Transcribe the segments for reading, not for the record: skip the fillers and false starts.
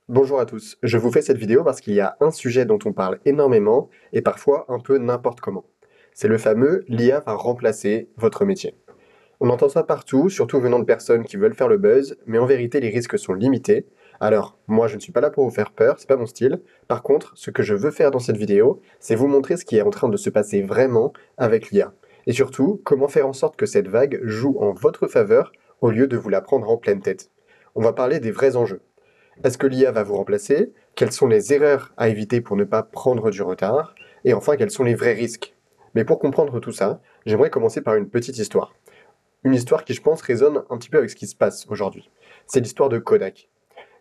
Bonjour à tous, je vous fais cette vidéo parce qu'il y a un sujet dont on parle énormément et parfois un peu n'importe comment. C'est le fameux «l'IA va remplacer votre métier». On entend ça partout, surtout venant de personnes qui veulent faire le buzz, mais en vérité les risques sont limités. Alors, moi je ne suis pas là pour vous faire peur, c'est pas mon style. Par contre, ce que je veux faire dans cette vidéo, c'est vous montrer ce qui est en train de se passer vraiment avec l'IA. Et surtout, comment faire en sorte que cette vague joue en votre faveur au lieu de vous la prendre en pleine tête. On va parler des vrais enjeux. Est-ce que l'IA va vous remplacer? Quelles sont les erreurs à éviter pour ne pas prendre du retard? Et enfin, quels sont les vrais risques? Mais pour comprendre tout ça, j'aimerais commencer par une petite histoire. Une histoire qui, je pense, résonne un petit peu avec ce qui se passe aujourd'hui. C'est l'histoire de Kodak.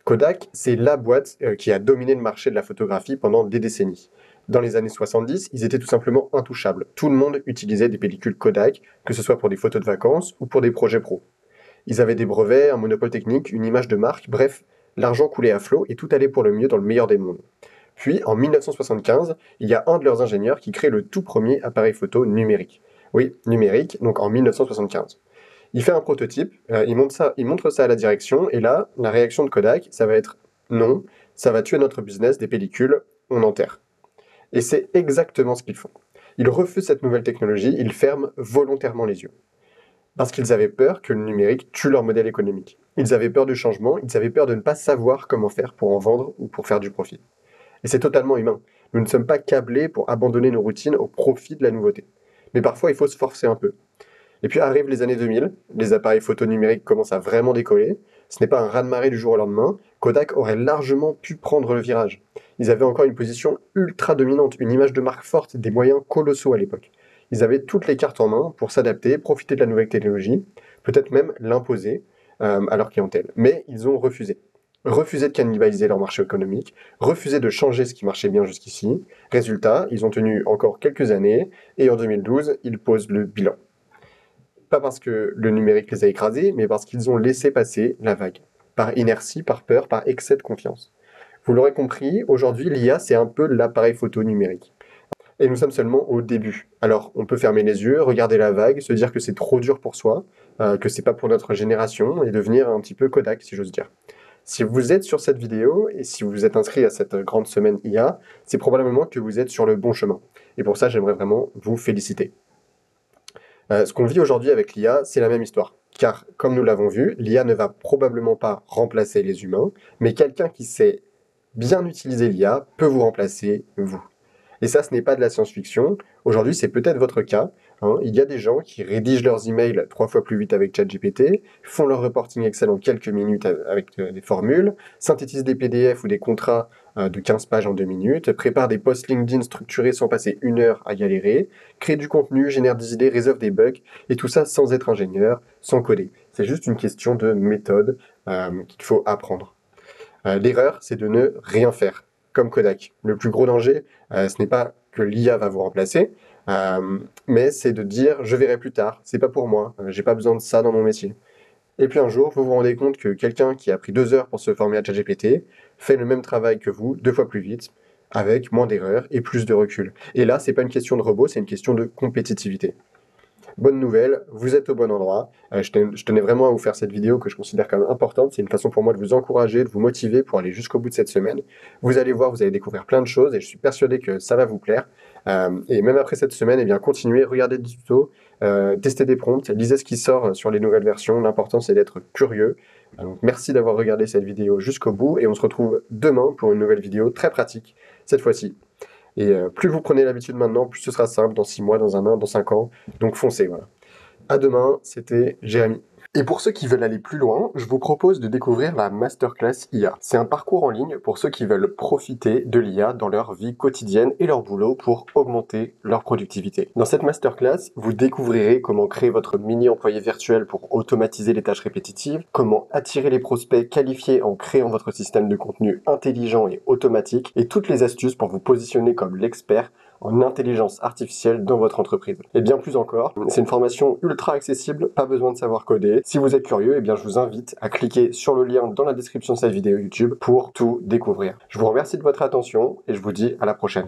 Kodak, c'est la boîte qui a dominé le marché de la photographie pendant des décennies. Dans les années 70, ils étaient tout simplement intouchables. Tout le monde utilisait des pellicules Kodak, que ce soit pour des photos de vacances ou pour des projets pro. Ils avaient des brevets, un monopole technique, une image de marque, bref, l'argent coulait à flot et tout allait pour le mieux dans le meilleur des mondes. Puis, en 1975, il y a un de leurs ingénieurs qui crée le tout premier appareil photo numérique. Oui, numérique, donc en 1975. Il fait un prototype, il montre ça à la direction, et là, la réaction de Kodak, ça va être non, ça va tuer notre business des pellicules, on enterre. Et c'est exactement ce qu'ils font. Ils refusent cette nouvelle technologie, ils ferment volontairement les yeux. Parce qu'ils avaient peur que le numérique tue leur modèle économique. Ils avaient peur du changement, ils avaient peur de ne pas savoir comment faire pour en vendre ou pour faire du profit. Et c'est totalement humain. Nous ne sommes pas câblés pour abandonner nos routines au profit de la nouveauté. Mais parfois, il faut se forcer un peu. Et puis arrivent les années 2000, les appareils photo numériques commencent à vraiment décoller. Ce n'est pas un raz-de-marée du jour au lendemain. Kodak aurait largement pu prendre le virage. Ils avaient encore une position ultra dominante, une image de marque forte, des moyens colossaux à l'époque. Ils avaient toutes les cartes en main pour s'adapter, profiter de la nouvelle technologie, peut-être même l'imposer à leur clientèle. Mais ils ont refusé. Refusé de cannibaliser leur marché économique, refusé de changer ce qui marchait bien jusqu'ici. Résultat, ils ont tenu encore quelques années et en 2012, ils posent le bilan. Pas parce que le numérique les a écrasés, mais parce qu'ils ont laissé passer la vague. Par inertie, par peur, par excès de confiance. Vous l'aurez compris, aujourd'hui, l'IA, c'est un peu l'appareil photo numérique. Et nous sommes seulement au début. Alors, on peut fermer les yeux, regarder la vague, se dire que c'est trop dur pour soi, que c'est pas pour notre génération, et devenir un petit peu Kodak, si j'ose dire. Si vous êtes sur cette vidéo, et si vous êtes inscrit à cette grande semaine IA, c'est probablement que vous êtes sur le bon chemin. Et pour ça, j'aimerais vraiment vous féliciter. Ce qu'on vit aujourd'hui avec l'IA, c'est la même histoire. Car, comme nous l'avons vu, l'IA ne va probablement pas remplacer les humains, mais quelqu'un qui sait bien utiliser l'IA peut vous remplacer, vous. Et ça, ce n'est pas de la science-fiction. Aujourd'hui, c'est peut-être votre cas. Il y a des gens qui rédigent leurs emails 3 fois plus vite avec ChatGPT, font leur reporting Excel en quelques minutes avec des formules, synthétisent des PDF ou des contrats de 15 pages en 2 minutes, préparent des posts LinkedIn structurés sans passer 1 heure à galérer, créent du contenu, génèrent des idées, résolvent des bugs, et tout ça sans être ingénieur, sans coder. C'est juste une question de méthode qu'il faut apprendre. L'erreur, c'est de ne rien faire, comme Kodak. Le plus gros danger, ce n'est pas que l'IA va vous remplacer, mais c'est de dire je verrai plus tard, c'est pas pour moi, j'ai pas besoin de ça dans mon métier. Et puis un jour, vous vous rendez compte que quelqu'un qui a pris 2 heures pour se former à ChatGPT fait le même travail que vous, 2 fois plus vite, avec moins d'erreurs et plus de recul. Et là, c'est pas une question de robot, c'est une question de compétitivité. Bonne nouvelle, vous êtes au bon endroit. Je tenais vraiment à vous faire cette vidéo que je considère comme importante. C'est une façon pour moi de vous encourager, de vous motiver pour aller jusqu'au bout de cette semaine. Vous allez voir, vous allez découvrir plein de choses et je suis persuadé que ça va vous plaire. Et même après cette semaine, eh bien, continuez, regardez des tutos, testez des prompts, lisez ce qui sort sur les nouvelles versions. L'important, c'est d'être curieux. Donc, merci d'avoir regardé cette vidéo jusqu'au bout et on se retrouve demain pour une nouvelle vidéo très pratique, cette fois-ci. Et plus vous prenez l'habitude maintenant, plus ce sera simple dans 6 mois, dans 1 an, dans 5 ans. Donc foncez, voilà. À demain, c'était Jérémy. Et pour ceux qui veulent aller plus loin, je vous propose de découvrir la Masterclass IA. C'est un parcours en ligne pour ceux qui veulent profiter de l'IA dans leur vie quotidienne et leur boulot pour augmenter leur productivité. Dans cette Masterclass, vous découvrirez comment créer votre mini-employé virtuel pour automatiser les tâches répétitives, comment attirer les prospects qualifiés en créant votre système de contenu intelligent et automatique, et toutes les astuces pour vous positionner comme l'expert en intelligence artificielle dans votre entreprise. Et bien plus encore, c'est une formation ultra accessible, pas besoin de savoir coder. Si vous êtes curieux, eh bien je vous invite à cliquer sur le lien dans la description de cette vidéo YouTube pour tout découvrir. Je vous remercie de votre attention et je vous dis à la prochaine.